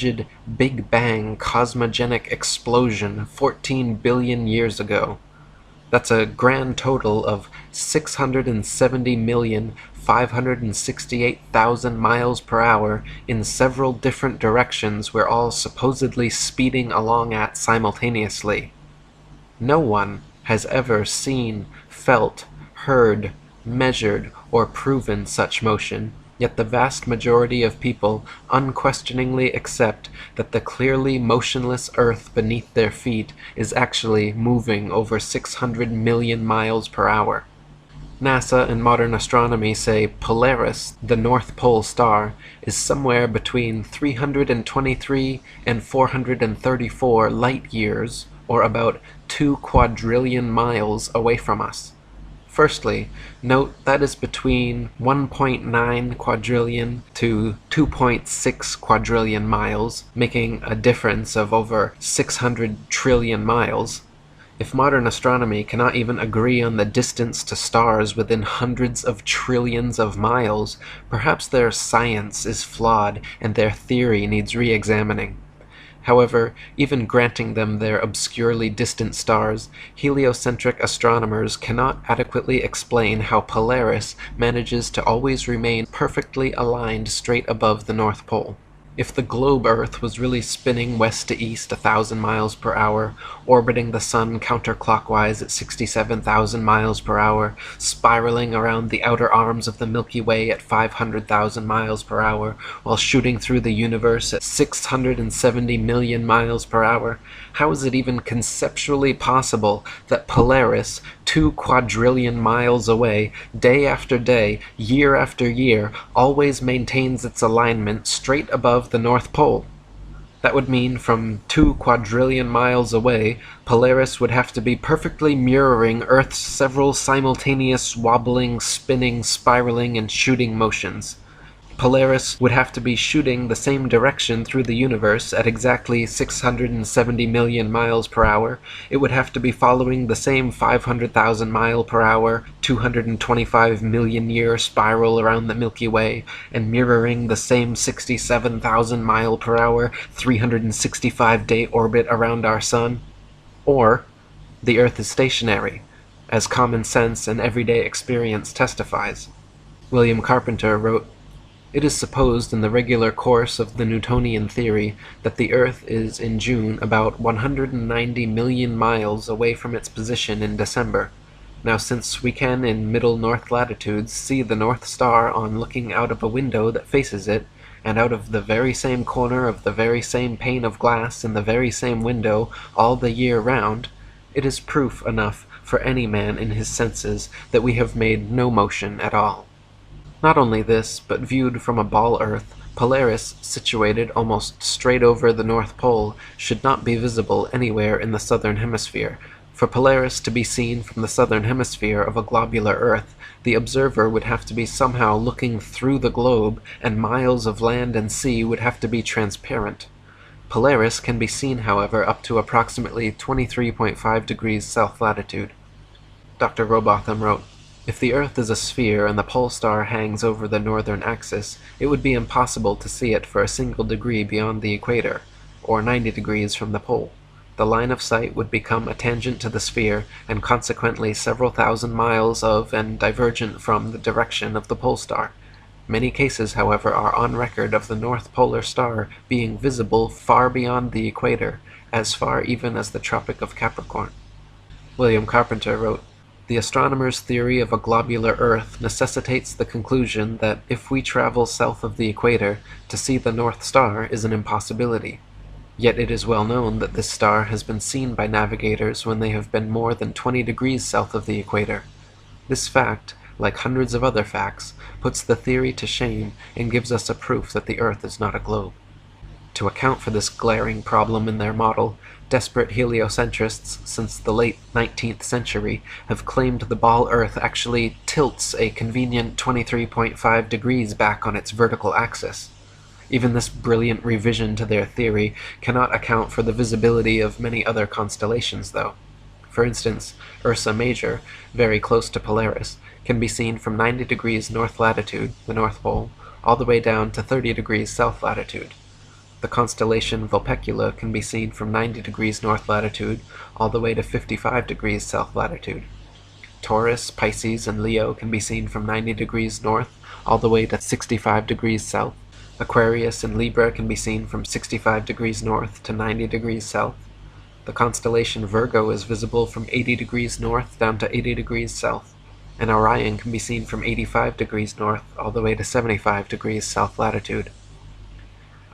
Big Bang cosmogenic explosion 14 billion years ago. That's a grand total of 670,568,000 miles per hour in several different directions we're all supposedly speeding along at simultaneously. No one has ever seen, felt, heard, measured, or proven such motion, yet the vast majority of people unquestioningly accept that the clearly motionless Earth beneath their feet is actually moving over 600 million miles per hour. NASA and modern astronomy say Polaris, the North Pole star, is somewhere between 323 and 434 light years, or about 2 quadrillion miles away from us. Firstly, note that is between 1.9 quadrillion to 2.6 quadrillion miles, making a difference of over 600 trillion miles. If modern astronomy cannot even agree on the distance to stars within hundreds of trillions of miles, perhaps their science is flawed and their theory needs re-examining. However, even granting them their obscurely distant stars, heliocentric astronomers cannot adequately explain how Polaris manages to always remain perfectly aligned straight above the North Pole. If the globe Earth was really spinning west to east 1,000 miles per hour, orbiting the sun counterclockwise at 67,000 miles per hour, spiraling around the outer arms of the Milky Way at 500,000 miles per hour, while shooting through the universe at 670 million miles per hour, how is it even conceptually possible that Polaris, 2 quadrillion miles away, day after day, year after year, always maintains its alignment straight above the North Pole? That would mean from 2 quadrillion miles away, Polaris would have to be perfectly mirroring Earth's several simultaneous wobbling, spinning, spiraling, and shooting motions. Polaris would have to be shooting the same direction through the universe at exactly 670 million miles per hour. It would have to be following the same 500,000 mile per hour, 225 million year spiral around the Milky Way, and mirroring the same 67,000 mile per hour, 365-day orbit around our sun. Or, the Earth is stationary, as common sense and everyday experience testifies. William Carpenter wrote, "It is supposed in the regular course of the Newtonian theory that the Earth is in June about 190 million miles away from its position in December. Now since we can in middle north latitudes see the North Star on looking out of a window that faces it, and out of the very same corner of the very same pane of glass in the very same window all the year round, it is proof enough for any man in his senses that we have made no motion at all." Not only this, but viewed from a ball Earth, Polaris, situated almost straight over the North Pole, should not be visible anywhere in the southern hemisphere. For Polaris to be seen from the southern hemisphere of a globular Earth, the observer would have to be somehow looking through the globe, and miles of land and sea would have to be transparent. Polaris can be seen, however, up to approximately 23.5 degrees south latitude. Dr. Robotham wrote, "If the Earth is a sphere and the pole star hangs over the northern axis, it would be impossible to see it for a single degree beyond the equator, or 90 degrees from the pole. The line of sight would become a tangent to the sphere, and consequently several thousand miles of and divergent from the direction of the pole star. Many cases, however, are on record of the North Polar Star being visible far beyond the equator, as far even as the Tropic of Capricorn." William Carpenter wrote, "The astronomer's theory of a globular Earth necessitates the conclusion that if we travel south of the equator, to see the North Star is an impossibility. Yet it is well known that this star has been seen by navigators when they have been more than 20 degrees south of the equator. This fact, like hundreds of other facts, puts the theory to shame and gives us a proof that the Earth is not a globe." To account for this glaring problem in their model, desperate heliocentrists since the late 19th century have claimed the ball Earth actually tilts a convenient 23.5 degrees back on its vertical axis. Even this brilliant revision to their theory cannot account for the visibility of many other constellations, though. For instance, Ursa Major, very close to Polaris, can be seen from 90 degrees north latitude, the North Pole, all the way down to 30 degrees south latitude. The constellation Vulpecula can be seen from 90 degrees north latitude all the way to 55 degrees south latitude. Taurus, Pisces, and Leo can be seen from 90 degrees north all the way to 65 degrees south. Aquarius and Libra can be seen from 65 degrees north to 90 degrees south. The constellation Virgo is visible from 80 degrees north down to 80 degrees south, and Orion can be seen from 85 degrees north all the way to 75 degrees south latitude.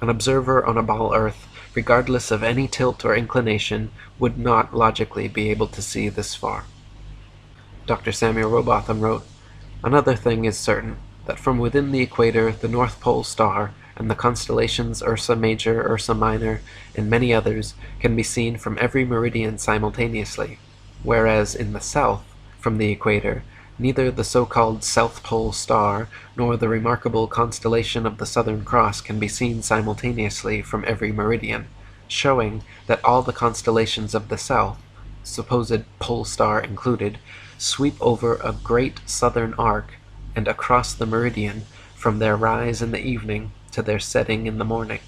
An observer on a ball Earth, regardless of any tilt or inclination, would not logically be able to see this far. Dr. Samuel Rowbotham wrote, "Another thing is certain, that from within the equator the North Pole star and the constellations Ursa Major, Ursa Minor, and many others can be seen from every meridian simultaneously, whereas in the south, from the equator, neither the so-called South Pole star nor the remarkable constellation of the Southern Cross can be seen simultaneously from every meridian, showing that all the constellations of the south, supposed pole star included, sweep over a great southern arc and across the meridian from their rise in the evening to their setting in the morning.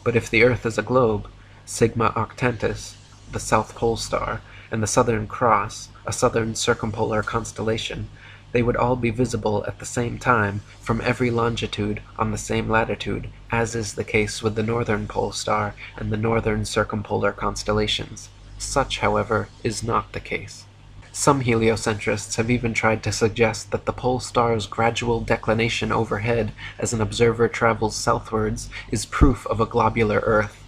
But if the Earth is a globe, Sigma Octantis, the South Pole star, and the Southern Cross, a southern circumpolar constellation, they would all be visible at the same time from every longitude on the same latitude, as is the case with the Northern Pole star and the northern circumpolar constellations. Such, however, is not the case. Some heliocentrists have even tried to suggest that the pole star's gradual declination overhead as an observer travels southwards is proof of a globular Earth.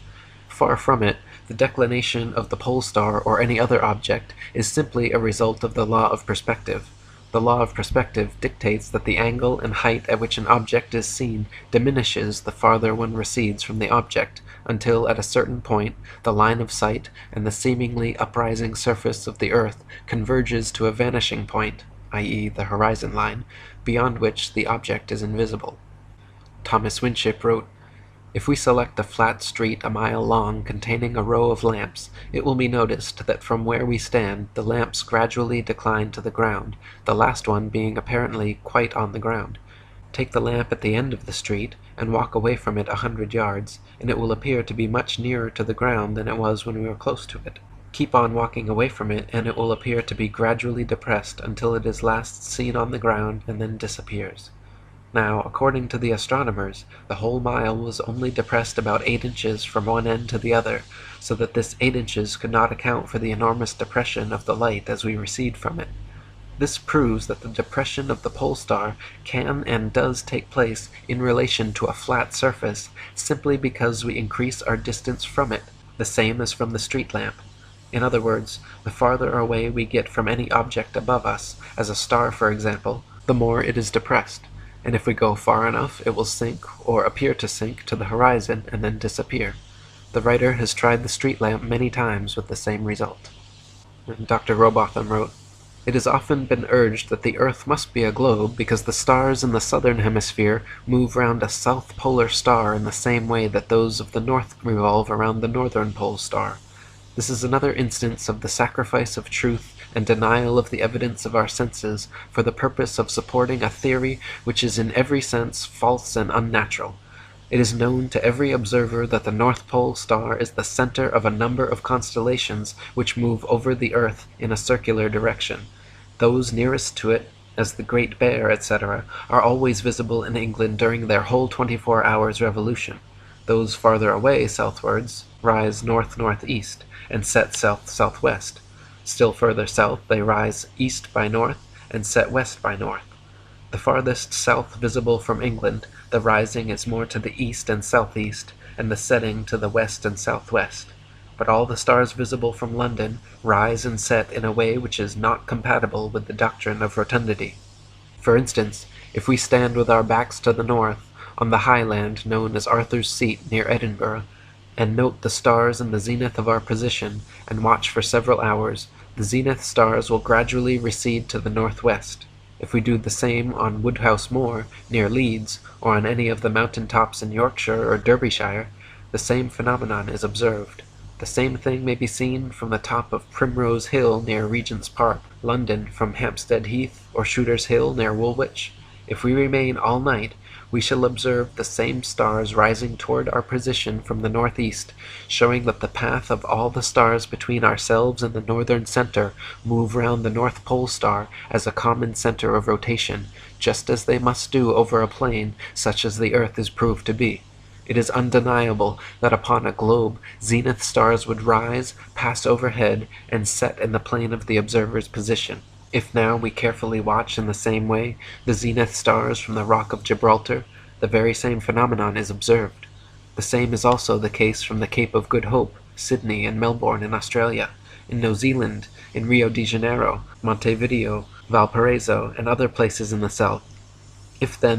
Far from it, the declination of the pole star or any other object is simply a result of the law of perspective. The law of perspective dictates that the angle and height at which an object is seen diminishes the farther one recedes from the object, until at a certain point the line of sight and the seemingly uprising surface of the Earth converges to a vanishing point, i.e. the horizon line, beyond which the object is invisible. Thomas Winship wrote, "If we select a flat street a mile long containing a row of lamps, it will be noticed that from where we stand the lamps gradually decline to the ground, the last one being apparently quite on the ground. Take the lamp at the end of the street and walk away from it 100 yards, and it will appear to be much nearer to the ground than it was when we were close to it. Keep on walking away from it, and it will appear to be gradually depressed until it is last seen on the ground and then disappears. Now, according to the astronomers, the whole mile was only depressed about 8 inches from one end to the other, so that this 8 inches could not account for the enormous depression of the light as we recede from it. This proves that the depression of the pole star can and does take place in relation to a flat surface simply because we increase our distance from it, the same as from the street lamp. In other words, the farther away we get from any object above us, as a star for example, the more it is depressed, and if we go far enough it will sink or appear to sink to the horizon and then disappear. The writer has tried the street lamp many times with the same result." And Dr. Rowbotham wrote, "It has often been urged that the Earth must be a globe because the stars in the southern hemisphere move round a south polar star in the same way that those of the north revolve around the northern pole star. This is another instance of the sacrifice of truth and denial of the evidence of our senses for the purpose of supporting a theory which is in every sense false and unnatural. It is known to every observer that the North Pole star is the center of a number of constellations which move over the Earth in a circular direction. Those nearest to it, as the Great Bear, etc., are always visible in England during their whole 24 hours revolution. Those farther away southwards rise north-northeast and set south-southwest. Still further south they rise east by north and set west by north. The farthest south visible from England, the rising is more to the east and southeast, and the setting to the west and southwest. But all the stars visible from London rise and set in a way which is not compatible with the doctrine of rotundity. For instance, if we stand with our backs to the north, on the high land known as Arthur's Seat near Edinburgh, and note the stars in the zenith of our position, and watch for several hours, the zenith stars will gradually recede to the northwest. If we do the same on Woodhouse Moor, near Leeds, or on any of the mountain tops in Yorkshire or Derbyshire, the same phenomenon is observed. The same thing may be seen from the top of Primrose Hill near Regent's Park, London, from Hampstead Heath or Shooter's Hill near Woolwich. If we remain all night, we shall observe the same stars rising toward our position from the northeast, showing that the path of all the stars between ourselves and the northern center move round the North Pole star as a common center of rotation, just as they must do over a plane such as the Earth is proved to be. It is undeniable that upon a globe zenith stars would rise, pass overhead, and set in the plane of the observer's position. If now we carefully watch in the same way the zenith stars from the Rock of Gibraltar, the very same phenomenon is observed. The same is also the case from the Cape of Good Hope, Sydney, and Melbourne in Australia, in New Zealand, in Rio de Janeiro, Montevideo, Valparaiso, and other places in the south. If then